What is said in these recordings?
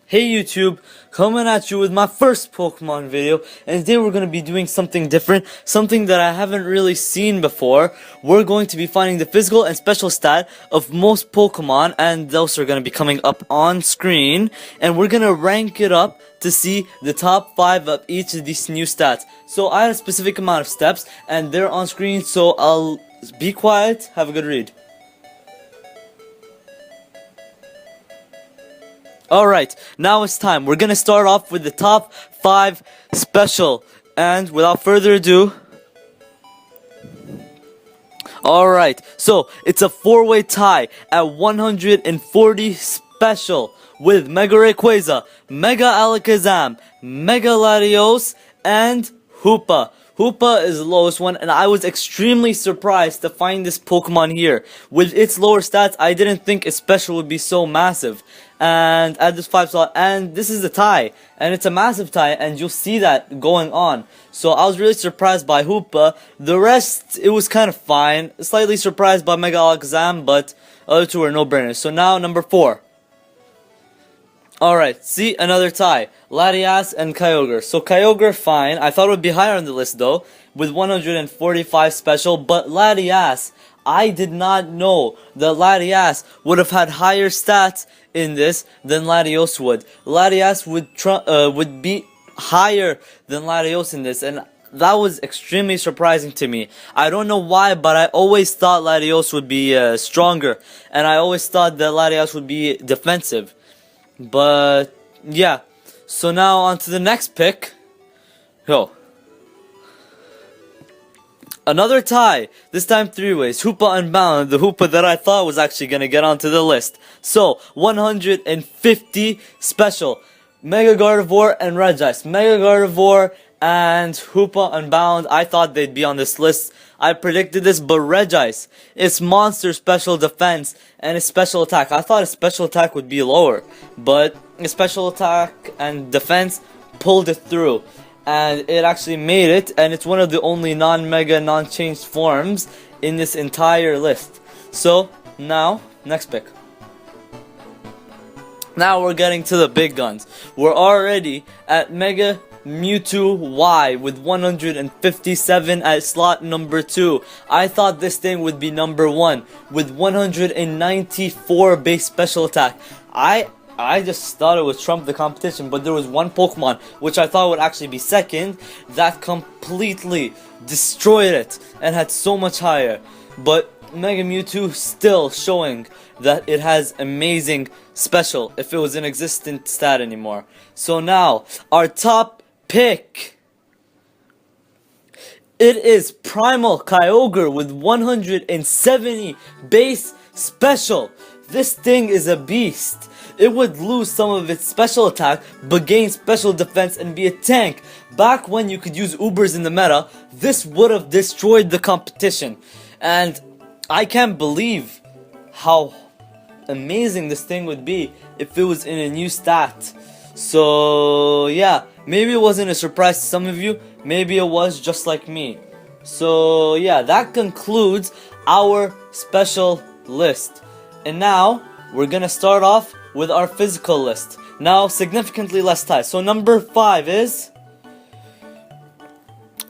Hey YouTube, coming at you with my first Pokemon video, and today we're going to be doing something different, something that I haven't really seen before. We're going to be finding the physical and special stat of most Pokemon, and those are going to be coming up on screen, and we're going to rank it up to see the top 5 of each of these new stats. So I had a specific amount of steps, and they're on screen, so I'll be quiet, have a good read. Alright, now it's time. We're gonna start off with the top 5 special. And without further ado... Alright, so it's a 4-way tie at 140 special with Mega Rayquaza, Mega Alakazam, Mega Larios, and Hoopa. Hoopa is the lowest one, and I was extremely surprised to find this Pokemon here. With its lower stats, I didn't think its special would be so massive. And at this 5 slot, and this is a tie, and it's a massive tie, and you'll see that going on. So I was really surprised by Hoopa. The rest, it was kind of fine. Slightly surprised by Mega Alakazam, but other two are no-brainers. So now, number 4. Alright, see, another tie. Larios and Kyogre. So Kyogre, fine. I thought it would be higher on the list though, with 145 special, but Larios, I did not know that Larios would have had higher stats in this than Larios would. Larios would be higher than Larios in this, and that was extremely surprising to me. I don't know why, but I always thought Larios would be stronger, and I always thought that Larios would be defensive. But yeah, so now on to the next pick. Another tie, this time 3 ways. Hoopa Unbound, the Hoopa that I thought was actually gonna get onto the list. So 150 special. Mega Gardevoir and Regice. Mega Gardevoir and Hoopa Unbound, I thought they'd be on this list. I predicted this, but Regice, its monster special defense and its special attack. I thought its special attack would be lower, but its special attack and defense pulled it through. And it actually made it, and it's one of the only non-mega, non-changed forms in this entire list. So, now, next pick. Now we're getting to the big guns. We're already at Mega Mewtwo Y with 157 at slot number 2. I thought this thing would be number 1 with 194 base special attack. I just thought it would trump the competition, but there was one Pokemon which I thought would actually be second that completely destroyed it and had so much higher. But Mega Mewtwo still showing that it has amazing special if it was an existent stat anymore. So now, our top pick. It is Primal Kyogre with 170 base special. This thing is a beast. It would lose some of its special attack, but gain special defense and be a tank. Back when you could use Ubers in the meta, this would have destroyed the competition. And I can't believe how amazing this thing would be if it was in a new stat. So yeah, maybe it wasn't a surprise to some of you, maybe it was just like me. So yeah, that concludes our special list. And now, we're gonna start off with our physical list. Now, significantly less ties. So number 5 is...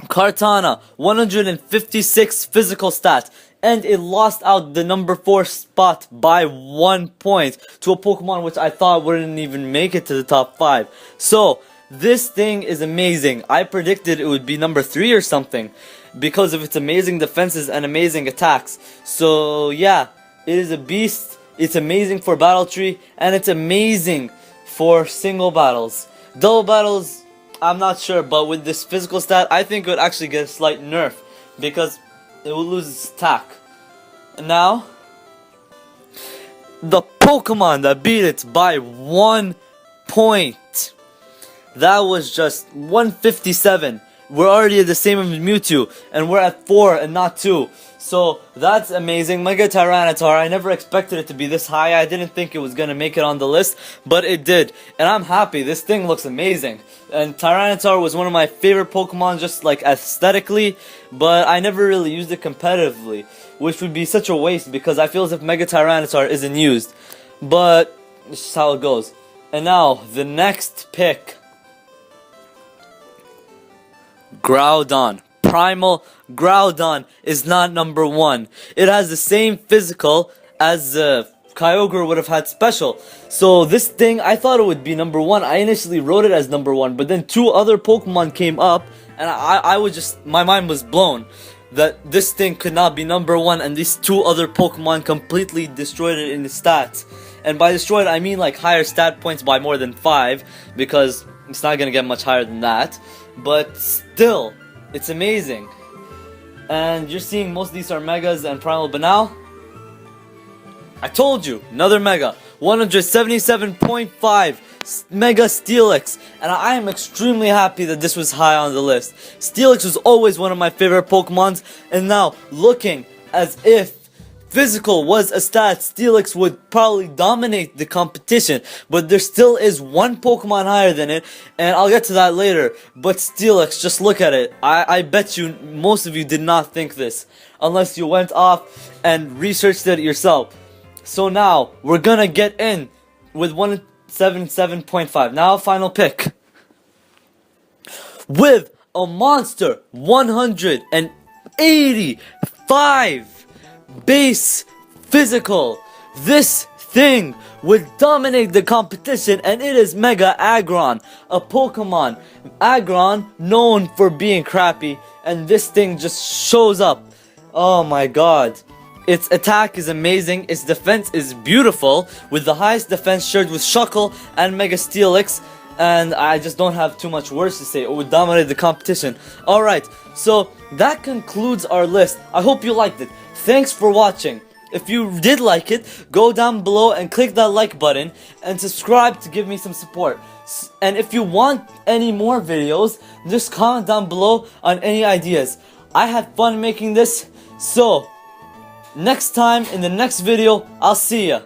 Kartana, 156 physical stats. And it lost out the number 4 spot by 1 point to a Pokemon which I thought wouldn't even make it to the top 5. So, this thing is amazing. I predicted it would be number 3 or something because of its amazing defenses and amazing attacks. So, yeah, it is a beast. It's amazing for Battle Tree, and it's amazing for single battles. Double battles, I'm not sure, but with this physical stat, I think it would actually get a slight nerf because it will lose its attack. And now, the Pokemon that beat it by 1 point. That was just 157. We're already at the same as Mewtwo, and we're at 4 and not 2. So, that's amazing. Mega Tyranitar, I never expected it to be this high. I didn't think it was going to make it on the list, but it did. And I'm happy. This thing looks amazing. And Tyranitar was one of my favorite Pokemon, just like aesthetically, but I never really used it competitively, which would be such a waste because I feel as if Mega Tyranitar isn't used. But, it's just how it goes. And now, the next pick. Groudon. Primal Groudon is not number 1. It has the same physical as Kyogre would have had special. So this thing, I thought it would be number 1. I initially wrote it as number 1, but then 2 other Pokemon came up, and I was just, my mind was blown that this thing could not be number 1, and these 2 other Pokemon completely destroyed it in the stats. And by destroyed, I mean like higher stat points by more than 5, because it's not gonna get much higher than that. But still, it's amazing. And you're seeing most of these are Megas and Primal, but now, I told you, another Mega. 177.5 Mega Seelix. And I am extremely happy that this was high on the list. Seelix was always one of my favorite Pokemons, and now, looking as if physical was a stat, Seelix would probably dominate the competition, but there still is one Pokemon higher than it, and I'll get to that later. But Seelix, just look at it. I bet you most of you did not think this, unless you went off and researched it yourself. So now, we're gonna get in with 177.5. Now, final pick. With a monster 185 base physical, this thing would dominate the competition, and it is Mega Aggron, a Pokemon. Aggron known for being crappy, and this thing just shows up. Oh my god. Its attack is amazing, its defense is beautiful, with the highest defense shared with Shuckle and Mega Seelix, and I just don't have too much words to say. It would dominate the competition. Alright, so that concludes our list. I hope you liked it. Thanks for watching. If you did like it, go down below and click that like button and subscribe to give me some support. And if you want any more videos, just comment down below on any ideas. I had fun making this, so next time in the next video, I'll see ya.